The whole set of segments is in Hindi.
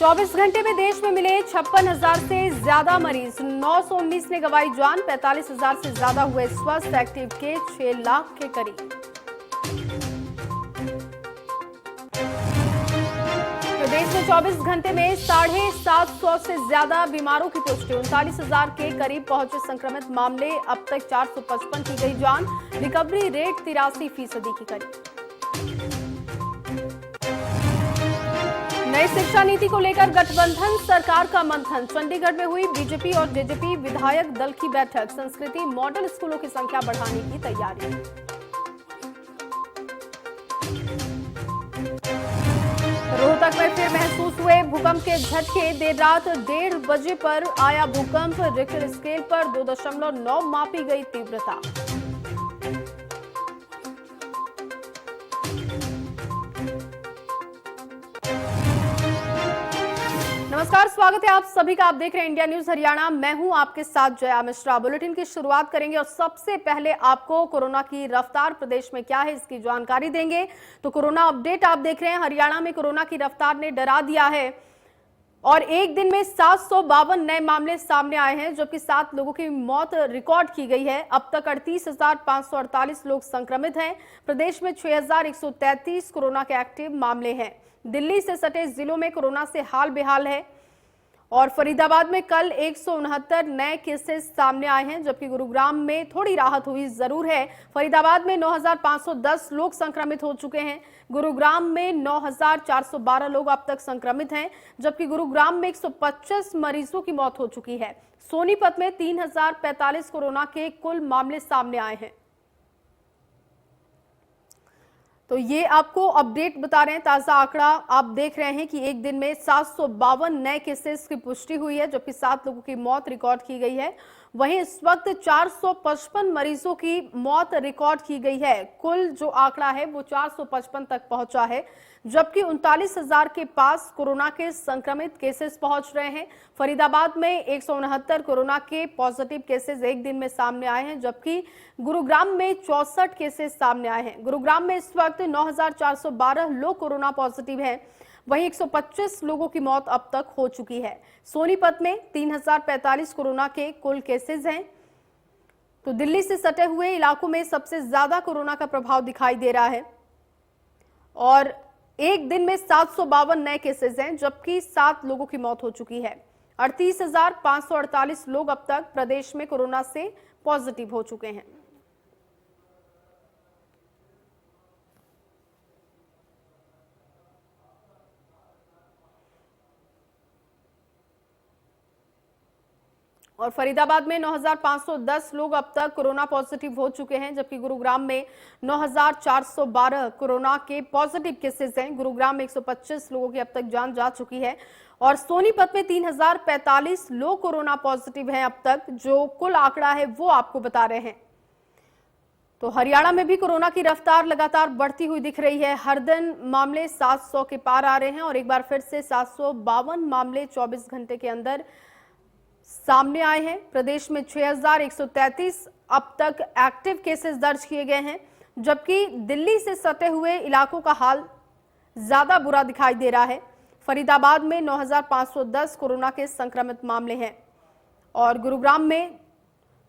24 घंटे में देश में मिले 56,000 से ज्यादा मरीज, 919 ने गंवाई जान, 45,000 से ज्यादा हुए स्वस्थ, एक्टिव केस 6 लाख के करीब। प्रदेश में 24 घंटे में 750 से ज्यादा बीमारों की पुष्टि, 39,000 के करीब पहुंचे संक्रमित मामले, अब तक 455 की गई जान, रिकवरी रेट 83% के करीब। नई शिक्षा नीति को लेकर गठबंधन सरकार का मंथन, चंडीगढ़ में हुई बीजेपी और जेजेपी विधायक दल की बैठक, संस्कृति मॉडल स्कूलों की संख्या बढ़ाने की तैयारी। रोहतक में फिर महसूस हुए भूकंप के झटके, देर रात 1:30 बजे पर आया भूकंप, रिक्टर स्केल पर 2.9 मापी गई तीव्रता। नमस्कार, स्वागत है आप सभी का। आप देख रहे हैं इंडिया न्यूज हरियाणा। मैं हूं आपके साथ जया मिश्रा। बुलेटिन की शुरुआत करेंगे और सबसे पहले आपको कोरोना की रफ्तार प्रदेश में क्या है इसकी जानकारी देंगे। तो कोरोना अपडेट आप देख रहे हैं। हरियाणा में कोरोना की रफ्तार ने डरा दिया है और एक दिन में 752 नए मामले सामने आए हैं, जबकि 7 लोगों की मौत रिकॉर्ड की गई है। अब तक 38,548 लोग संक्रमित हैं। प्रदेश में 6,133 कोरोना के एक्टिव मामले हैं। दिल्ली से सटे जिलों में कोरोना से हाल बेहाल है और फरीदाबाद में कल 169 नए केसेस सामने आए हैं, जबकि गुरुग्राम में थोड़ी राहत हुई जरूर है। फरीदाबाद में 9,510 लोग संक्रमित हो चुके हैं। गुरुग्राम में 9,412 लोग अब तक संक्रमित हैं, जबकि गुरुग्राम में 125 मरीजों की मौत हो चुकी है। सोनीपत में 3,045 कोरोना के कुल मामले सामने आए हैं। तो ये आपको अपडेट बता रहे हैं, ताजा आंकड़ा आप देख रहे हैं कि एक दिन में 752 नए केसेस की पुष्टि हुई है, जबकि 7 लोगों की मौत रिकॉर्ड की गई है। वहीं इस वक्त 455 मरीजों की मौत रिकॉर्ड की गई है। कुल जो आंकड़ा है वो 455 तक पहुंचा है, जबकि 39,000 के पास कोरोना के संक्रमित केसेस पहुंच रहे हैं। फरीदाबाद में 169 कोरोना के पॉजिटिव केसेस एक दिन में सामने आए हैं, जबकि गुरुग्राम में 64 केसेस सामने आए हैं। गुरुग्राम में इस वक्त 9,412 लोग कोरोना पॉजिटिव हैं। वहीं 125 लोगों की मौत अब तक हो चुकी है। सोनीपत में 3,045 कोरोना के कुल केसेस हैं। तो दिल्ली से सटे हुए इलाकों में सबसे ज्यादा कोरोना का प्रभाव दिखाई दे रहा है और एक दिन में 752 नए केसेस हैं, जबकि 7 लोगों की मौत हो चुकी है। 38,548 लोग अब तक प्रदेश में कोरोना से पॉजिटिव हो चुके हैं। और फरीदाबाद में 9,510 लोग अब तक कोरोना पॉजिटिव हो चुके हैं, जबकि गुरुग्राम में 9,412 कोरोना के पॉजिटिव केसेस हैं। गुरुग्राम में 125 लोगों की अब तक जान जा चुकी है और सोनीपत में 3,045 लोग कोरोना पॉजिटिव हैं अब तक। जो कुल आंकड़ा है वो आपको बता रहे हैं। तो हरियाणा में भी कोरोना की रफ्तार लगातार बढ़ती हुई दिख रही है। हर दिन मामले 700 के पार आ रहे हैं और एक बार फिर से 752 मामले 24 घंटे के अंदर सामने आए हैं। प्रदेश में 6,133 अब तक एक्टिव केसेस दर्ज किए गए हैं, जबकि दिल्ली से सटे हुए इलाकों का हाल ज्यादा बुरा दिखाई दे रहा है। फरीदाबाद में 9,510 कोरोना के संक्रमित मामले हैं और गुरुग्राम में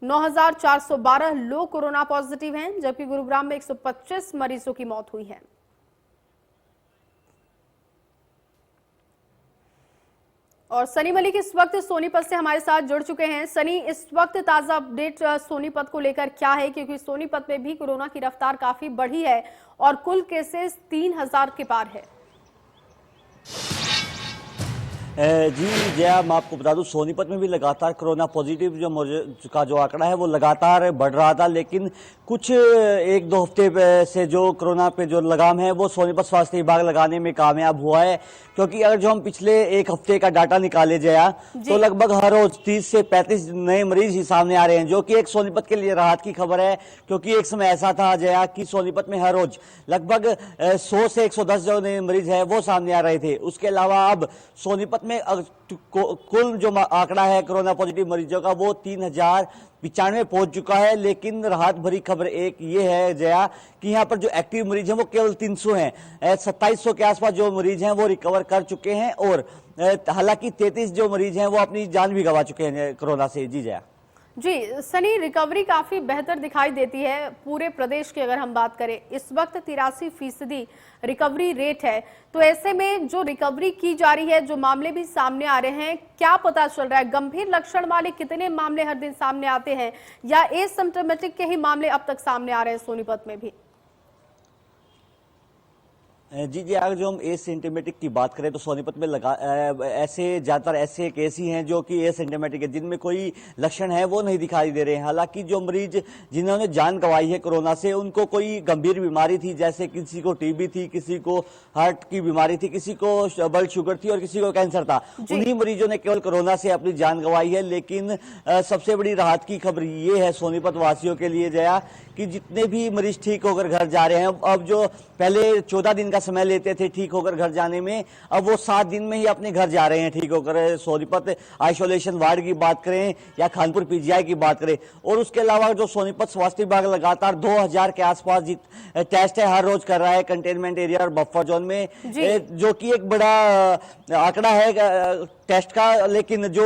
9,412 लोग कोरोना पॉजिटिव हैं, जबकि गुरुग्राम में 125 मरीजों की मौत हुई है। और सनी मलिक इस वक्त सोनीपत से हमारे साथ जुड़ चुके हैं। सनी, इस वक्त ताजा अपडेट सोनीपत को लेकर क्या है, क्योंकि सोनीपत में भी कोरोना की रफ्तार काफी बढ़ी है और कुल केसेस 3,000 के पार है। जी जया, मैं आपको बता दूं सोनीपत में भी लगातार कोरोना पॉजिटिव का जो आंकड़ा है वो लगातार बढ़ रहा था, लेकिन कुछ 1-2 हफ्ते से जो कोरोना पे जो लगाम है वो सोनीपत स्वास्थ्य विभाग लगाने में कामयाब हुआ है। क्योंकि अगर जो हम पिछले 1 हफ्ते का डाटा निकाले जाए तो लगभग हर रोज 30 से 35 नए मरीज ही सामने आ रहे हैं, जो कि एक सोनीपत के लिए राहत की खबर है। क्योंकि एक समय ऐसा था जया कि सोनीपत में हर रोज लगभग 100 से 110 जो नए मरीज है वो सामने आ रहे थे। उसके अलावा अब सोनीपत सोनीपत में कुल जो आंकड़ा है कोरोना पॉजिटिव मरीजों का वो 3095 पहुंच चुका है। लेकिन राहत भरी खबर एक ये है जया कि यहाँ पर जो एक्टिव मरीज हैं वो केवल 300 हैं। 2700 के आसपास जो मरीज हैं वो रिकवर कर चुके हैं और हालांकि 33 जो मरीज हैं वो अपनी जान भी गंवा चुके हैं कोरोना से। जी जया। जी सनी, रिकवरी काफी बेहतर दिखाई देती है पूरे प्रदेश की। अगर हम बात करें इस वक्त 83% रिकवरी रेट है, तो ऐसे में जो रिकवरी की जा रही है, जो मामले भी सामने आ रहे हैं, क्या पता चल रहा है? गंभीर लक्षण वाले कितने मामले हर दिन सामने आते हैं या एसिम्प्टोमेटिक के ही मामले अब तक सामने आ रहे हैं सोनीपत में भी? जी अगर जो हम एसिम्टोमेटिक की बात करें तो सोनीपत में ऐसे ज्यादातर ऐसे केस ही हैं जो कि एसिम्टोमेटिक है, जिनमें कोई लक्षण है वो नहीं दिखाई दे रहे हैं। हालांकि जो मरीज जिन्होंने जान गंवाई है कोरोना से, उनको कोई गंभीर बीमारी थी, जैसे किसी को टीबी थी, किसी को हार्ट की बीमारी थी, किसी को ब्लड शुगर थी और किसी को कैंसर था, उन्हीं मरीजों ने केवल कोरोना से अपनी जान गंवाई है। लेकिन सबसे बड़ी राहत की खबर ये है सोनीपत वासियों के लिए जया कि जितने भी मरीज ठीक होकर घर जा रहे हैं, अब जो पहले 14 दिन का समय लेते थे ठीक होकर घर जाने में, अब वो 7 दिन में ही अपने घर जा रहे हैं ठीक होकर। सोनीपत आइसोलेशन वार्ड की बात करें या खानपुर पीजीआई की बात करें, और उसके अलावा जो सोनीपत स्वास्थ्य विभाग लगातार 2000 के आसपास टेस्ट है हर रोज कर रहा है कंटेनमेंट एरिया और बफर जोन में, जो कि एक बड़ा आंकड़ा है टेस्ट का। लेकिन जो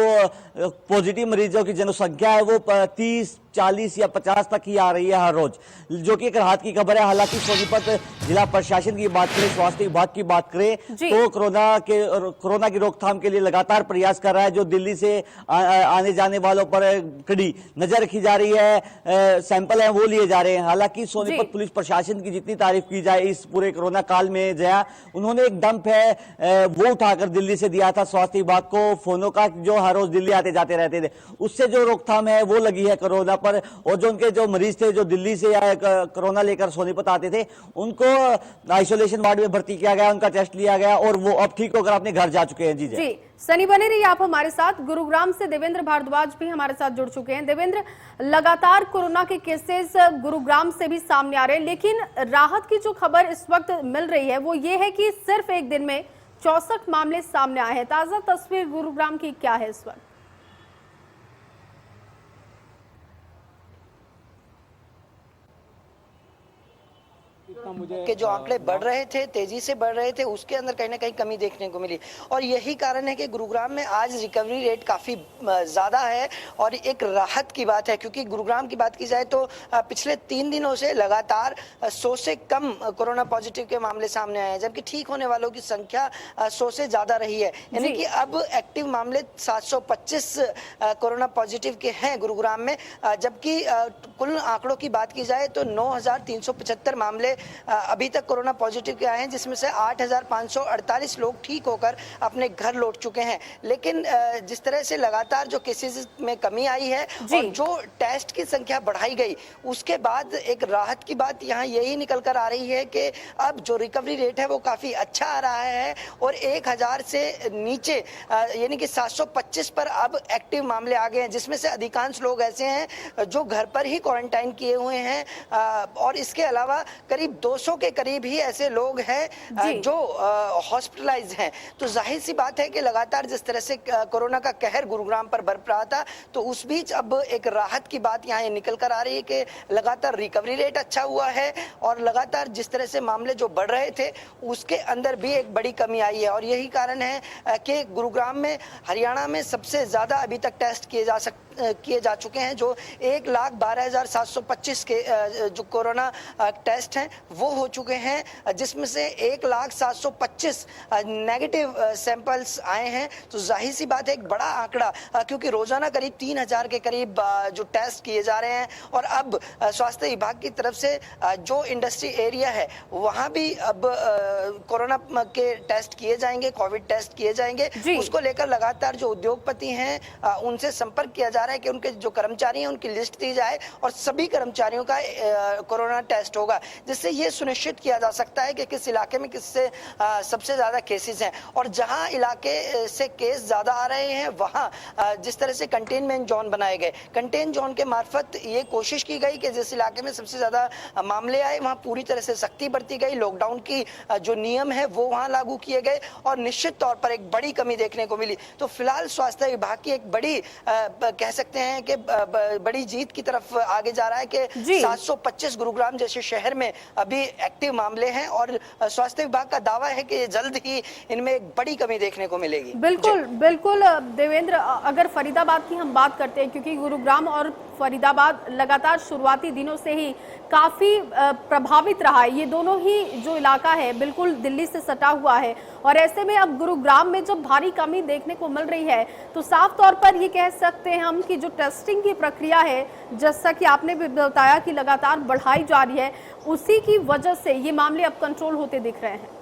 पॉजिटिव मरीजों की जनसंख्या है वो 30, 40 या 50 तक ही आ रही है हर रोज, जो कि एक राहत की खबर है। हालांकि सोनीपत जिला प्रशासन की बात करें, स्वास्थ्य विभाग की बात करें, तो कोरोना की रोकथाम के लिए लगातार प्रयास कर रहा है। जो दिल्ली से आने जाने वालों पर कड़ी नजर रखी जा रही है, सैंपल हैं वो लिए जा रहे हैं। हालांकि सोनीपत पुलिस प्रशासन की जितनी तारीफ की जाए इस पूरे कोरोना काल में जया, उन्होंने एक डंप है वो उठाकर दिल्ली से दिया था स्वास्थ्य विभाग को, फोनों का जो हर रोज दिल्ली आते जाते रहते थे, उससे जो रोकथाम है वो लगी है कोरोना पर। और जो उनके जो मरीज थे जो दिल्ली से या कोरोना लेकर सोनीपत आते थे, उनको आइसोलेशन वार्ड में भर्ती किया गया, उनका टेस्ट लिया गया और वो अब ठीक होकर अपने घर जा चुके हैं। जी सनी, बने रहिए आप हमारे साथ। गुरुग्राम से देवेंद्र भारद्वाज भी हमारे साथ जुड़ चुके हैं। देवेंद्र, लगातार कोरोना के केसेस गुरुग्राम से भी सामने आ रहे हैं, लेकिन राहत की जो खबर इस वक्त मिल रही है वो ये है कि सिर्फ एक दिन में 64 मामले सामने आए हैं। ताजा तस्वीर गुरुग्राम की क्या है इस वक्त? के जो आंकड़े बढ़ रहे थे, तेजी से बढ़ रहे थे, उसके अंदर कहीं ना कहीं कमी देखने को मिली और यही कारण है कि गुरुग्राम में आज रिकवरी रेट काफी ज्यादा है और एक राहत की बात है। क्योंकि गुरुग्राम की बात की जाए तो पिछले 3 दिनों से लगातार 100 से कम कोरोना पॉजिटिव के मामले सामने आए हैं, जबकि ठीक होने वालों की संख्या 100 से ज्यादा रही है। यानी कि अब एक्टिव मामले 725 कोरोना पॉजिटिव के हैं गुरुग्राम में, जबकि कुल आंकड़ों की बात की जाए तो 9375 मामले अभी तक कोरोना पॉजिटिव के आए हैं, जिसमें से 8548 लोग ठीक होकर अपने घर लौट चुके हैं। लेकिन जिस तरह से लगातार जो केसेस में कमी आई है और जो टेस्ट की संख्या बढ़ाई गई, उसके बाद एक राहत की बात यहाँ यही निकल कर आ रही है कि अब जो रिकवरी रेट है वो काफी अच्छा आ रहा है और 1000 से नीचे यानी कि 725 पर अब एक्टिव मामले आ गए हैं, जिसमें से अधिकांश लोग ऐसे हैं जो घर पर ही क्वारंटाइन किए हुए हैं और इसके अलावा करीब 200 के करीब ही ऐसे लोग हैं जो हॉस्पिटलाइज हैं। तो जाहिर सी बात है कि लगातार जिस तरह से कोरोना का कहर गुरुग्राम पर बरप रहा था, तो उस बीच अब एक राहत की बात यहाँ निकल कर आ रही है कि लगातार रिकवरी रेट अच्छा हुआ है और लगातार जिस तरह से मामले जो बढ़ रहे थे उसके अंदर भी एक बड़ी कमी आई है। और यही कारण है कि गुरुग्राम में हरियाणा में सबसे ज्यादा अभी तक टेस्ट किए जा चुके हैं, जो 1,12,725 के जो कोरोना टेस्ट हैं वो हो चुके हैं, जिसमें से 1,0725 नेगेटिव सैंपल्स आए हैं। तो जाहिर सी बात है एक बड़ा आंकड़ा, क्योंकि रोजाना करीब 3000 के करीब जो टेस्ट किए जा रहे हैं और अब स्वास्थ्य विभाग की तरफ से जो इंडस्ट्री एरिया है वहां भी अब कोरोना के टेस्ट किए जाएंगे, कोविड टेस्ट किए जाएंगे। उसको लेकर लगातार जो उद्योगपति हैं उनसे संपर्क किया जा रहा है कि उनके जो कर्मचारी हैं उनकी लिस्ट दी जाए और सभी कर्मचारियों का कोरोना टेस्ट होगा, जिससे ये ये सुनिश्चित किया जा सकता है कि किस इलाके में किससे सबसे ज्यादा केसेस हैं, और जहां इलाके से केस ज्यादा आ रहे हैं वहां जिस तरह से कंटेनमेंट जोन बनाए गए, कंटेन जोन के मार्फत ये कोशिश की गई कि जिस इलाके में सबसे ज्यादा मामले आए वहां पूरी तरह से सख्ती बरती गई, लॉकडाउन की जो नियम है वो वहां लागू किए गए, और निश्चित तौर पर एक बड़ी कमी देखने को मिली। तो फिलहाल स्वास्थ्य विभाग की एक बड़ी कह सकते हैं कि बड़ी जीत की तरफ आगे जा रहा है कि 725 गुरुग्राम जैसे शहर में अभी एक्टिव मामले हैं, और स्वास्थ्य विभाग का दावा है कि जल्द ही इनमें एक बड़ी कमी देखने को मिलेगी। बिल्कुल बिल्कुल देवेंद्र, अगर फरीदाबाद की हम बात करते हैं, क्योंकि गुरुग्राम और फरीदाबाद लगातार शुरुआती दिनों से ही काफी प्रभावित रहा है, ये दोनों ही जो इलाका है बिल्कुल दिल्ली से सटा हुआ है, और ऐसे में अब गुरुग्राम में जब भारी कमी देखने को मिल रही है तो साफ तौर पर ये कह सकते हैं हम कि जो टेस्टिंग की प्रक्रिया है, जैसा कि आपने भी बताया कि लगातार बढ़ाई जा रही है, उसी की वजह से ये मामले अब कंट्रोल होते दिख रहे हैं।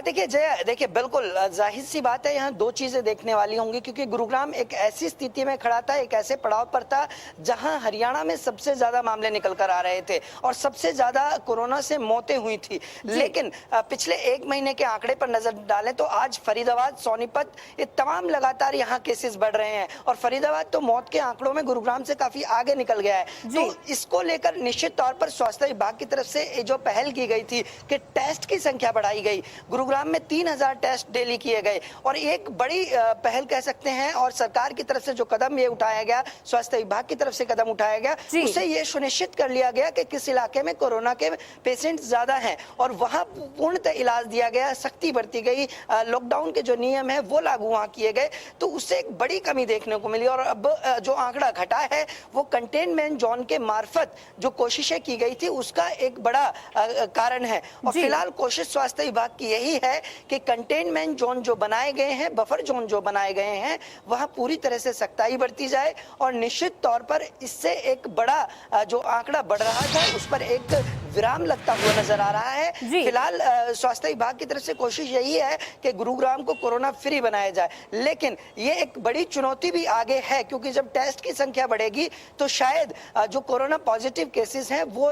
देखिए जय, देखिए बिल्कुल जाहिर सी बात है, यहाँ दो चीजें देखने वाली होंगी, क्योंकि गुरुग्राम एक ऐसी स्थिति में खड़ा था, एक ऐसे पड़ाव पर था जहां हरियाणा में सबसे ज्यादा मामले निकल कर आ रहे थे और सबसे ज्यादा कोरोना से मौतें हुई थी। लेकिन पिछले एक महीने के आंकड़े पर नजर डालें तो आज फरीदाबाद, सोनीपत, ये तमाम लगातार यहाँ केसेस बढ़ रहे हैं, और फरीदाबाद तो मौत के आंकड़ों में गुरुग्राम से काफी आगे निकल गया है। तो इसको लेकर निश्चित तौर पर स्वास्थ्य विभाग की तरफ से जो पहल की गई थी कि टेस्ट की संख्या बढ़ाई गई, गुरुग्राम में 3000 टेस्ट डेली किए गए, और एक बड़ी पहल कह सकते हैं, और सरकार की तरफ से जो कदम ये उठाया गया, स्वास्थ्य विभाग की तरफ से कदम उठाया गया, उससे ये सुनिश्चित कर लिया गया कि किस इलाके में कोरोना के पेशेंट ज्यादा हैं और वहां पूर्णतः इलाज दिया गया, सख्ती बरती गई, लॉकडाउन के जो नियम है वो लागू वहां किए गए, तो उससे एक बड़ी कमी देखने को मिली। और अब जो आंकड़ा घटा है वो कंटेनमेंट जोन के मार्फत जो कोशिशें की गई थी उसका एक बड़ा कारण है, और फिलहाल कोशिश स्वास्थ्य विभाग की यही है कि कंटेनमेंट जोन जो बनाए गए हैं, बफर जोन जो बनाए गए हैं, वहां पूरी तरह से सख्ताई बरती जाए, और निश्चित तौर पर इससे एक बड़ा जो आंकड़ा बढ़ रहा था उस पर एक विराम लगता हुआ नजर आ रहा है। फिलहाल स्वास्थ्य विभाग की तरफ से कोशिश यही है कि गुरुग्राम को कोरोना फ्री बनाया जाए, लेकिन ये एक बड़ी चुनौती भी आगे है, क्योंकि जब टेस्ट की संख्या बढ़ेगी तो शायद जो कोरोना पॉजिटिव केसेस हैं वो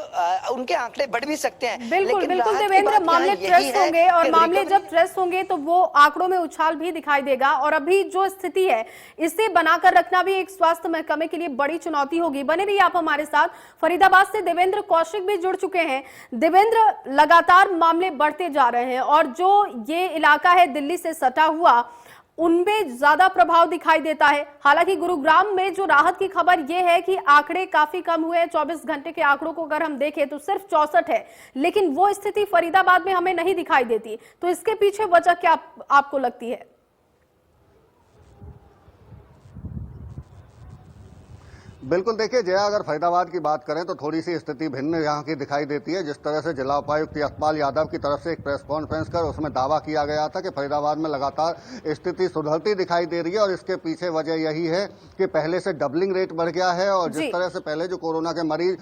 उनके आंकड़े बढ़ भी सकते हैं। बिल्कुल बिल्कुल देवेंद्र, मामले ट्रेस होंगे, और मामले जब ट्रेस होंगे तो वो आंकड़ों में उछाल भी दिखाई देगा, और अभी जो स्थिति है इसे बनाकर रखना भी एक स्वास्थ्य महकमे के लिए बड़ी चुनौती होगी। बने रहिए आप हमारे साथ। फरीदाबाद से देवेंद्र कौशिक भी जुड़ चुके हैं। देवेंद्र, लगातार मामले बढ़ते जा रहे हैं, और जो ये इलाका है दिल्ली से सटा हुआ, उनमें ज्यादा प्रभाव दिखाई देता है। हालांकि गुरुग्राम में जो राहत की खबर यह है कि आंकड़े काफी कम हुए हैं, 24 घंटे के आंकड़ों को अगर हम देखें तो सिर्फ 64 है, लेकिन वो स्थिति फरीदाबाद में हमें नहीं दिखाई देती। तो इसके पीछे वजह क्या आपको लगती है? बिल्कुल, देखिए जया, अगर फरीदाबाद की बात करें तो थोड़ी सी स्थिति भिन्न यहाँ की दिखाई देती है। जिस तरह से जिला उपायुक्त यशपाल यादव की तरफ से एक प्रेस कॉन्फ्रेंस कर उसमें दावा किया गया था कि फरीदाबाद में लगातार स्थिति सुधरती दिखाई दे रही है, और इसके पीछे वजह यही है कि पहले से डबलिंग रेट बढ़ गया है, और जिस तरह से पहले जो कोरोना के मरीज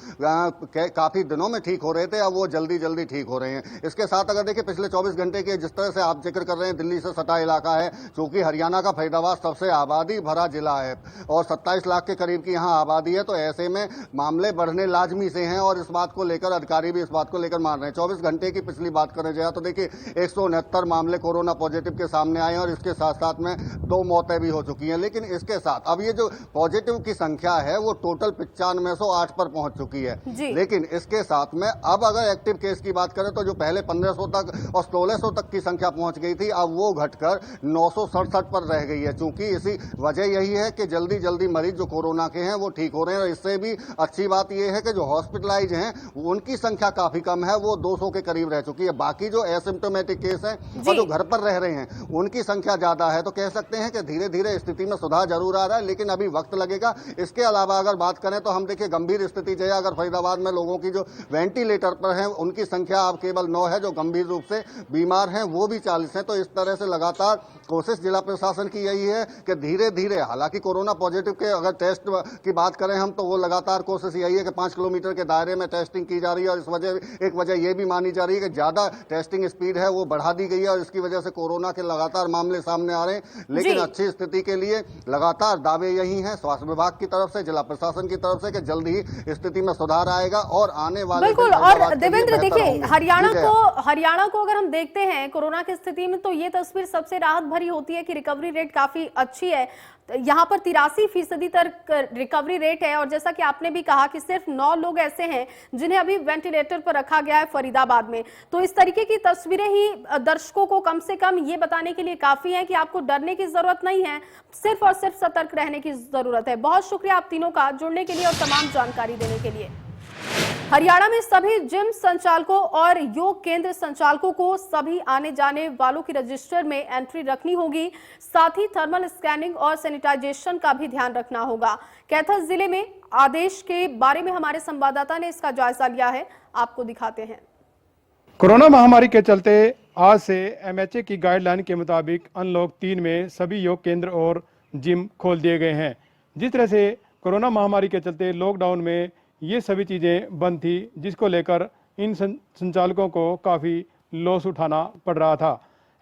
काफी दिनों में ठीक हो रहे थे, अब वो जल्दी जल्दी ठीक हो रहे हैं। इसके साथ अगर देखिए पिछले 24 घंटे के जिस तरह से आप जिक्र कर रहे हैं, दिल्ली से सटा इलाका है, चूंकि हरियाणा का फरीदाबाद सबसे आबादी भरा जिला है और 27 लाख के करीब की यहाँ आबादी है, तो ऐसे में मामले बढ़ने लाजमी से हैं, और इस बात को लेकर अधिकारी भी इस बात को लेकर मान रहे हैं। 24 घंटे की पिछली बात करें जाए तो देखिए 169 मामले कोरोना पॉजिटिव के सामने आए हैं, और इसके साथ साथ में 2 मौतें भी हो चुकी हैं। लेकिन इसके साथ अब ये जो पॉजिटिव की संख्या है वो टोटल 9508 पर पहुंच चुकी है। लेकिन इसके साथ में अब अगर एक्टिव केस की बात करें तो जो पहले 1500 तक और 1600 तक की संख्या पहुंच गई थी, अब वो घटकर 967 पर रह गई है। चूंकि इसी वजह यही है कि जल्दी जल्दी मरीज जो कोरोना के हैं वो ठीक हो रहे हैं, और इससे भी अच्छी बात यह है कि जो हॉस्पिटलाइज हैं उनकी संख्या काफी कम है, वो 200 के करीब रह चुकी है। बाकी जो एसिम्प्टोमेटिक केस हैं और जो घर पर रह रहे हैं उनकी संख्या ज्यादा है। तो कह सकते हैं कि धीरे धीरे स्थिति में सुधार जरूर आ रहा है, लेकिन अभी वक्त लगेगा। इसके अलावा अगर बात करें तो हम देखिए गंभीर स्थिति जो है, अगर फरीदाबाद में लोगों की जो वेंटिलेटर पर है उनकी संख्या अब केवल 9 है, जो गंभीर रूप से बीमार हैं वो भी 40 हैं। तो इस तरह से लगातार कोशिश जिला प्रशासन की यही है कि धीरे धीरे, हालांकि कोरोना पॉजिटिव के अगर टेस्ट की बात बात करें हम तो वो लगातार कोशिश यही है कि 5 किलोमीटर के दायरे में टेस्टिंग की जा रही है और इस एक वजह ये भी मानी जा रही है कि ज्यादा टेस्टिंग स्पीड है वो बढ़ा दी गई है और इसकी वजह से कोरोना के लगातार मामले सामने आ रहे हैं। लेकिन अच्छी स्थिति के लिए लगातार दावे यही हैं स्वास्थ्य विभाग की तरफ से, जिला प्रशासन की तरफ से, कि जल्द ही स्थिति में सुधार आएगा और आने वाले बिल्कुल। और देवेंद्र देखिए, हरियाणा को अगर हम देखते हैं कोरोना की स्थिति में, तो ये तस्वीर सबसे राहत भरी होती है कि रिकवरी रेट काफी अच्छी है। यहाँ पर 83% तक रिकवरी रेट है और जैसा कि आपने भी कहा कि सिर्फ 9 लोग ऐसे हैं जिन्हें अभी वेंटिलेटर पर रखा गया है फरीदाबाद में। तो इस तरीके की तस्वीरें ही दर्शकों को कम से कम ये बताने के लिए काफी है कि आपको डरने की जरूरत नहीं है, सिर्फ और सिर्फ सतर्क रहने की जरूरत है। बहुत शुक्रिया आप तीनों का जुड़ने के लिए और तमाम जानकारी देने के लिए। हरियाणा में सभी जिम संचालकों और योग केंद्र संचालकों को सभी आने जाने वालों की रजिस्टर में एंट्री रखनी होगी। साथ ही थर्मल स्कैनिंग और सैनिटाइजेशन का भी ध्यान रखना होगा। कैथल जिले में आदेश के बारे में हमारे संवाददाता ने इसका जायजा लिया है, आपको दिखाते हैं। कोरोना महामारी के चलते आज से एमएचए की गाइडलाइन के मुताबिक अनलॉक 3 में सभी योग केंद्र और जिम खोल दिए गए हैं। जिस तरह से कोरोना महामारी के चलते लॉकडाउन में ये सभी चीज़ें बंद थी, जिसको लेकर इन संचालकों को काफ़ी लॉस उठाना पड़ रहा था।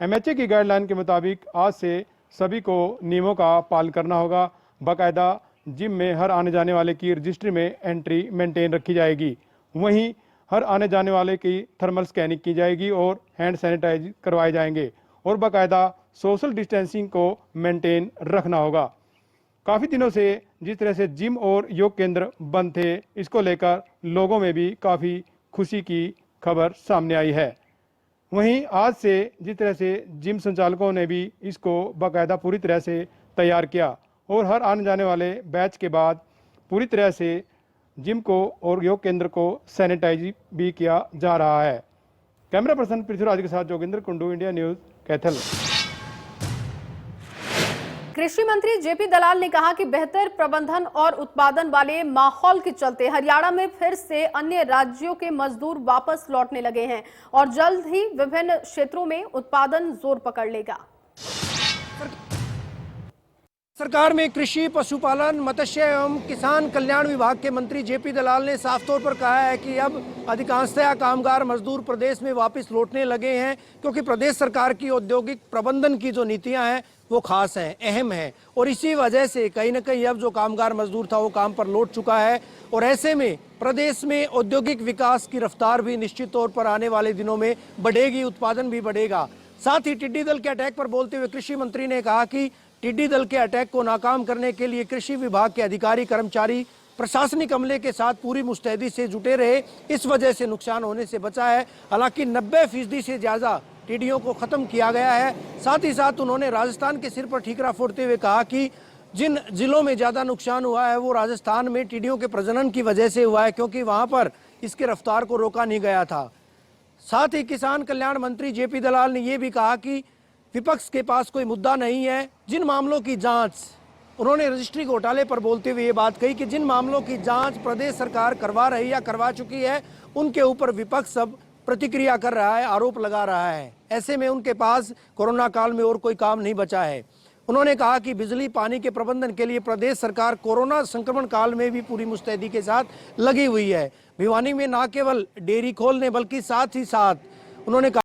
एमएचए की गाइडलाइन के मुताबिक आज से सभी को नियमों का पालन करना होगा। बाकायदा जिम में हर आने जाने वाले की रजिस्ट्री में एंट्री मेंटेन रखी जाएगी। वहीं हर आने जाने वाले की थर्मल स्कैनिंग की जाएगी और हैंड सैनिटाइज करवाए जाएंगे और बाकायदा सोशल डिस्टेंसिंग को मेंटेन रखना होगा। काफ़ी दिनों से जिस तरह से जिम और योग केंद्र बंद थे, इसको लेकर लोगों में भी काफ़ी खुशी की खबर सामने आई है। वहीं आज से जिस तरह से जिम संचालकों ने भी इसको बाकायदा पूरी तरह से तैयार किया और हर आने जाने वाले बैच के बाद पूरी तरह से जिम को और योग केंद्र को सैनिटाइज भी किया जा रहा है। कैमरा पर्सन पृथ्वीराज के साथ जोगिंदर कुंडू, इंडिया न्यूज़, कैथल। कृषि मंत्री जेपी दलाल ने कहा कि बेहतर प्रबंधन और उत्पादन वाले माहौल के चलते हरियाणा में फिर से अन्य राज्यों के मजदूर वापस लौटने लगे हैं और जल्द ही विभिन्न क्षेत्रों में उत्पादन जोर पकड़ लेगा। सरकार में कृषि, पशुपालन, मत्स्य एवं किसान कल्याण विभाग के मंत्री जेपी दलाल ने साफ तौर पर कहा है कि अब अधिकांशतः कामगार मजदूर प्रदेश में वापस लौटने लगे हैं, क्योंकि प्रदेश सरकार की औद्योगिक प्रबंधन की जो नीतियां हैं वो खास हैं, अहम हैं और इसी वजह से कहीं ना कहीं अब जो कामगार मजदूर था वो काम पर लौट चुका है। और ऐसे में प्रदेश में औद्योगिक विकास की रफ्तार भी निश्चित तौर पर आने वाले दिनों में बढ़ेगी, उत्पादन भी बढ़ेगा। साथ ही टिड्डी दल के अटैक पर बोलते हुए कृषि मंत्री ने कहा कि टिड्डी दल के अटैक को नाकाम करने के लिए कृषि विभाग के अधिकारी कर्मचारी प्रशासनिक अमले के साथ पूरी मुस्तैदी से जुटे रहे, इस वजह से नुकसान होने से बचा है। हालांकि 90% से ज्यादा टिड्डियों को खत्म किया गया है। साथ ही साथ उन्होंने राजस्थान के सिर पर ठीकरा फोड़ते हुए कहा कि जिन जिलों में ज्यादा नुकसान हुआ है वो राजस्थान में टिड्डियों के प्रजनन की वजह से हुआ है, क्योंकि वहां पर इसके रफ्तार को रोका नहीं गया था। साथ ही किसान कल्याण मंत्री जेपी दलाल ने यह भी कहा कि विपक्ष के पास कोई मुद्दा नहीं है। जिन मामलों की जांच, उन्होंने रजिस्ट्री घोटाले पर बोलते हुए ये बात कही कि जिन मामलों की जांच प्रदेश सरकार करवा रही या करवा चुकी है, उनके ऊपर विपक्ष अब प्रतिक्रिया कर रहा है, आरोप लगा रहा है। ऐसे में उनके पास कोरोना काल में और कोई काम नहीं बचा है। उन्होंने कहा कि बिजली पानी के प्रबंधन के लिए प्रदेश सरकार कोरोना संक्रमण काल में भी पूरी मुस्तैदी के साथ लगी हुई है। भिवानी में न केवल डेयरी खोलने बल्कि साथ ही साथ उन्होंने